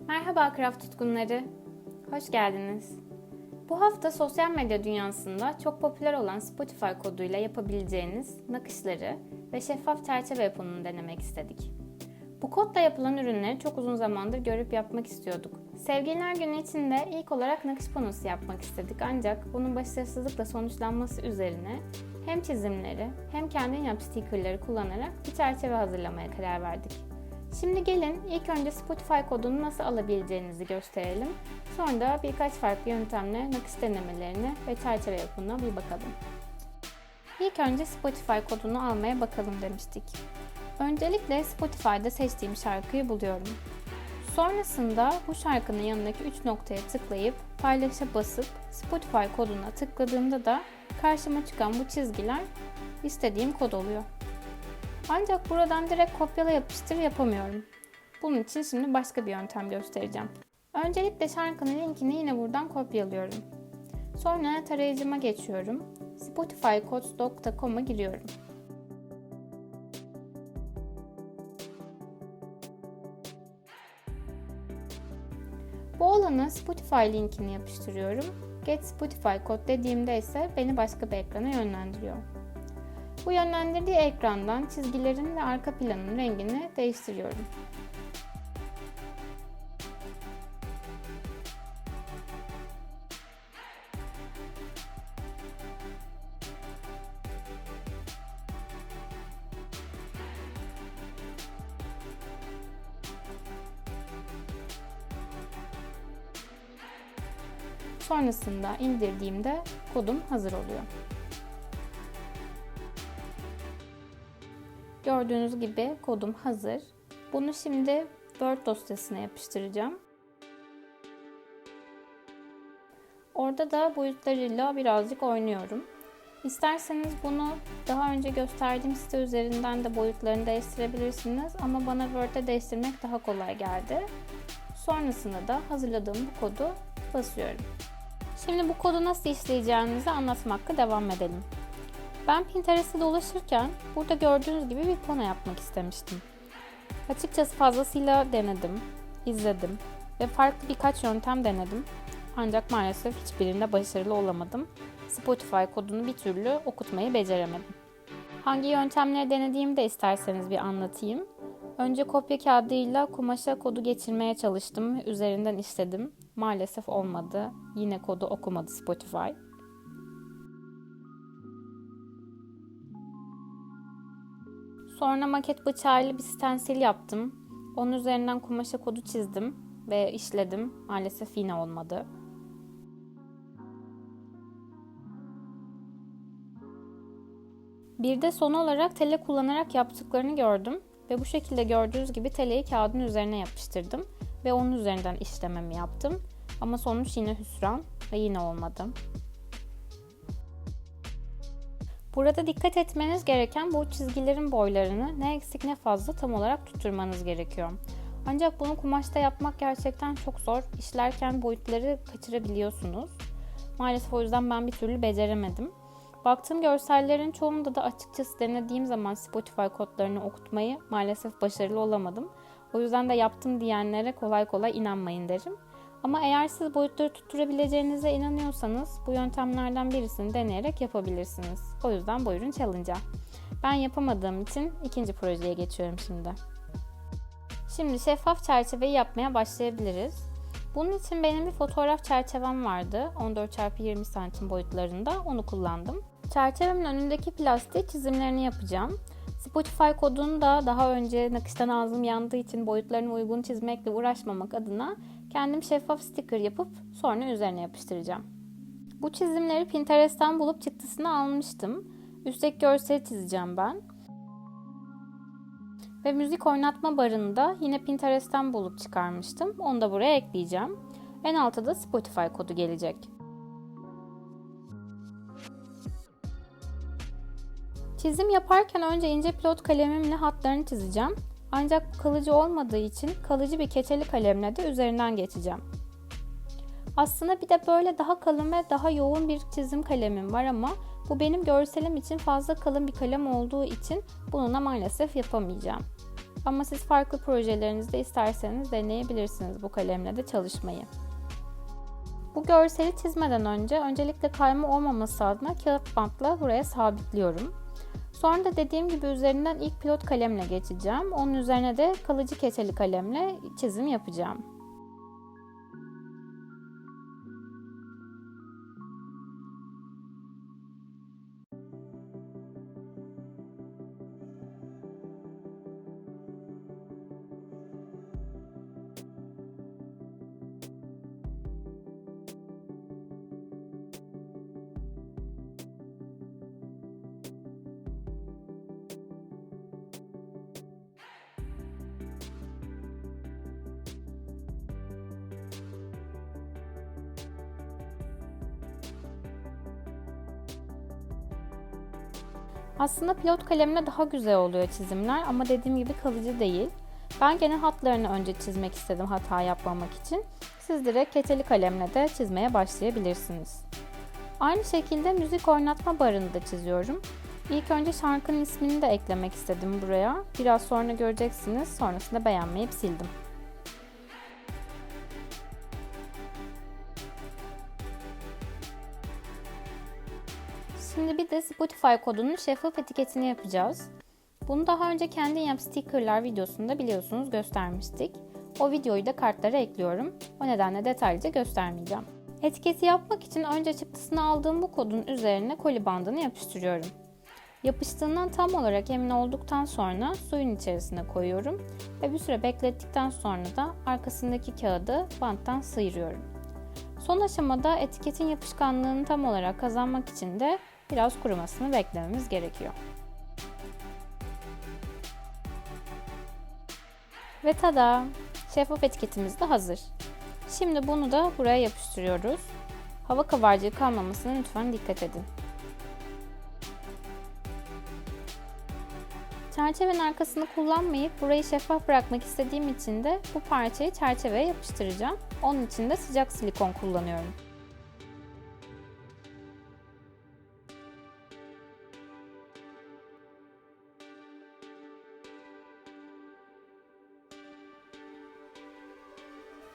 Merhaba craft tutkunları, hoş geldiniz. Bu hafta sosyal medya dünyasında çok popüler olan Spotify koduyla yapabileceğiniz nakışları ve şeffaf çerçeve yapımını denemek istedik. Bu kodla yapılan ürünleri çok uzun zamandır görüp yapmak istiyorduk. Sevgililer Günü için de ilk olarak nakış panosu yapmak istedik ancak bunun başarısızlıkla sonuçlanması üzerine hem çizimleri hem kendin yap stickerları kullanarak bir çerçeve hazırlamaya karar verdik. Şimdi gelin ilk önce Spotify kodunu nasıl alabileceğinizi gösterelim. Sonra da birkaç farklı yöntemle nakış denemelerine ve çerçeve yapımına bir bakalım. İlk önce Spotify kodunu almaya bakalım demiştik. Öncelikle Spotify'da seçtiğim şarkıyı buluyorum. Sonrasında bu şarkının yanındaki 3 noktaya tıklayıp paylaşa basıp Spotify koduna tıkladığımda da karşıma çıkan bu çizgiler istediğim kod oluyor. Ancak buradan direkt kopyala yapıştır yapamıyorum. Bunun için şimdi başka bir yöntem göstereceğim. Öncelikle şarkının linkini yine buradan kopyalıyorum. Sonra tarayıcıma geçiyorum. spotifycodes.com'a giriyorum. Bu alana Spotify linkini yapıştırıyorum. Get Spotify Code dediğimde ise beni başka bir ekrana yönlendiriyor. Bu yönlendirdiği ekrandan çizgilerin ve arka planın rengini değiştiriyorum. Sonrasında indirdiğimde kodum hazır oluyor. Gördüğünüz gibi kodum hazır. Bunu şimdi Word dosyasına yapıştıracağım. Orada da boyutlarıyla birazcık oynuyorum. İsterseniz bunu daha önce gösterdiğim site üzerinden de boyutlarını değiştirebilirsiniz ama bana Word'de değiştirmek daha kolay geldi. Sonrasında da hazırladığım bu kodu basıyorum. Şimdi bu kodu nasıl işleyeceğinizi anlatmakla devam edelim. Ben Pinterest'te dolaşırken burada gördüğünüz gibi bir pano yapmak istemiştim. Açıkçası fazlasıyla denedim, izledim ve farklı birkaç yöntem denedim. Ancak maalesef hiçbirinde başarılı olamadım. Spotify kodunu bir türlü okutmayı beceremedim. Hangi yöntemleri denediğimi de isterseniz bir anlatayım. Önce kopya kağıdıyla kumaşa kodu geçirmeye çalıştım ve üzerinden işledim. Maalesef olmadı. Yine kodu okumadı Spotify. Sonra maket bıçağıyla bir stensil yaptım. Onun üzerinden kumaşa kodu çizdim ve işledim. Maalesef yine olmadı. Bir de son olarak tele kullanarak yaptıklarını gördüm. Ve bu şekilde gördüğünüz gibi teleyi kağıdın üzerine yapıştırdım. Ve onun üzerinden işlememi yaptım. Ama sonuç yine hüsran ve yine olmadı. Burada dikkat etmeniz gereken bu çizgilerin boylarını ne eksik ne fazla tam olarak tutturmanız gerekiyor. Ancak bunu kumaşta yapmak gerçekten çok zor. İşlerken boyutları kaçırabiliyorsunuz. Maalesef o yüzden ben bir türlü beceremedim. Baktığım görsellerin çoğunda da açıkçası denediğim zaman Spotify kodlarını okutmayı maalesef başarılı olamadım. O yüzden de yaptım diyenlere kolay kolay inanmayın derim. Ama eğer siz boyutları tutturabileceğinize inanıyorsanız bu yöntemlerden birisini deneyerek yapabilirsiniz. O yüzden buyurun challenge'a. Ben yapamadığım için ikinci projeye geçiyorum şimdi. Şimdi şeffaf çerçeveyi yapmaya başlayabiliriz. Bunun için benim bir fotoğraf çerçevem vardı. 14x20 cm boyutlarında onu kullandım. Çerçevemin önündeki plastiğe çizimlerini yapacağım. Spotify kodunu da daha önce nakıştan ağzım yandığı için boyutlarına uygun çizmekle uğraşmamak adına kendim şeffaf sticker yapıp sonra üzerine yapıştıracağım. Bu çizimleri Pinterest'ten bulup çıktısını almıştım. Üstteki görseli çizeceğim ben. Ve müzik oynatma barını da yine Pinterest'ten bulup çıkarmıştım. Onu da buraya ekleyeceğim. En altta da Spotify kodu gelecek. Çizim yaparken önce ince pilot kalemimle hatlarını çizeceğim. Ancak kalıcı olmadığı için kalıcı bir keçeli kalemle de üzerinden geçeceğim. Aslında bir de böyle daha kalın ve daha yoğun bir çizim kalemim var ama bu benim görselim için fazla kalın bir kalem olduğu için bununla maalesef yapamayacağım. Ama siz farklı projelerinizde isterseniz deneyebilirsiniz bu kalemle de çalışmayı. Bu görseli çizmeden öncelikle kayma olmaması adına kağıt bantla buraya sabitliyorum. Sonra da dediğim gibi üzerinden ilk pilot kalemle geçeceğim. Onun üzerine de kalıcı keçeli kalemle çizim yapacağım. Aslında pilot kalemle daha güzel oluyor çizimler ama dediğim gibi kalıcı değil. Ben genel hatlarını önce çizmek istedim hata yapmamak için. Siz direkt keçeli kalemle de çizmeye başlayabilirsiniz. Aynı şekilde müzik oynatma barını da çiziyorum. İlk önce şarkının ismini de eklemek istedim buraya. Biraz sonra göreceksiniz, sonrasında beğenmeyip sildim. Şimdi bir de Spotify kodunun şeffaf etiketini yapacağız. Bunu daha önce Kendin Yap Sticker'lar videosunda biliyorsunuz göstermiştik. O videoyu da kartlara ekliyorum. O nedenle detaylıca göstermeyeceğim. Etiketi yapmak için önce çıktısını aldığım bu kodun üzerine koli bandını yapıştırıyorum. Yapıştığından tam olarak emin olduktan sonra suyun içerisine koyuyorum ve bir süre beklettikten sonra da arkasındaki kağıdı banttan sıyırıyorum. Son aşamada etiketin yapışkanlığını tam olarak kazanmak için de biraz kurumasını beklememiz gerekiyor. Ve tada! Şeffaf etiketimiz de hazır. Şimdi bunu da buraya yapıştırıyoruz. Hava kabarcığı kalmamasına lütfen dikkat edin. Çerçevenin arkasını kullanmayıp burayı şeffaf bırakmak istediğim için de bu parçayı çerçeveye yapıştıracağım. Onun için de sıcak silikon kullanıyorum.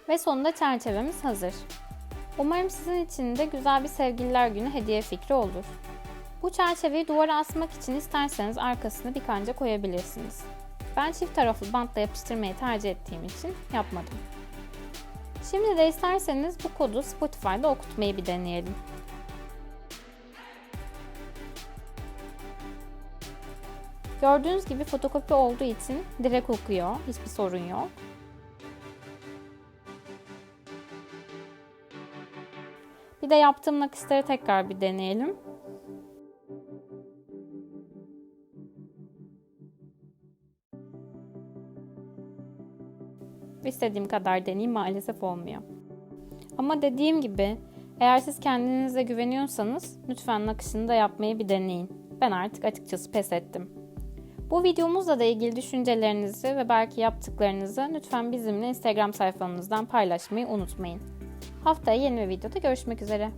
Ve sonunda çerçevemiz hazır. Umarım sizin için de güzel bir Sevgililer Günü hediye fikri olur. Bu çerçeveyi duvara asmak için isterseniz arkasına bir kanca koyabilirsiniz. Ben çift taraflı bantla yapıştırmayı tercih ettiğim için yapmadım. Şimdi de isterseniz bu kodu Spotify'da okutmayı bir deneyelim. Gördüğünüz gibi fotokopi olduğu için direkt okuyor, hiçbir sorun yok. Bir de yaptığım nakışları tekrar bir deneyelim. İstediğim kadar deneyeyim maalesef olmuyor. Ama dediğim gibi eğer siz kendinize güveniyorsanız lütfen nakışını da yapmayı bir deneyin. Ben artık açıkçası pes ettim. Bu videomuzla da ilgili düşüncelerinizi ve belki yaptıklarınızı lütfen bizimle Instagram sayfamızdan paylaşmayı unutmayın. Haftaya yeni bir videoda görüşmek üzere.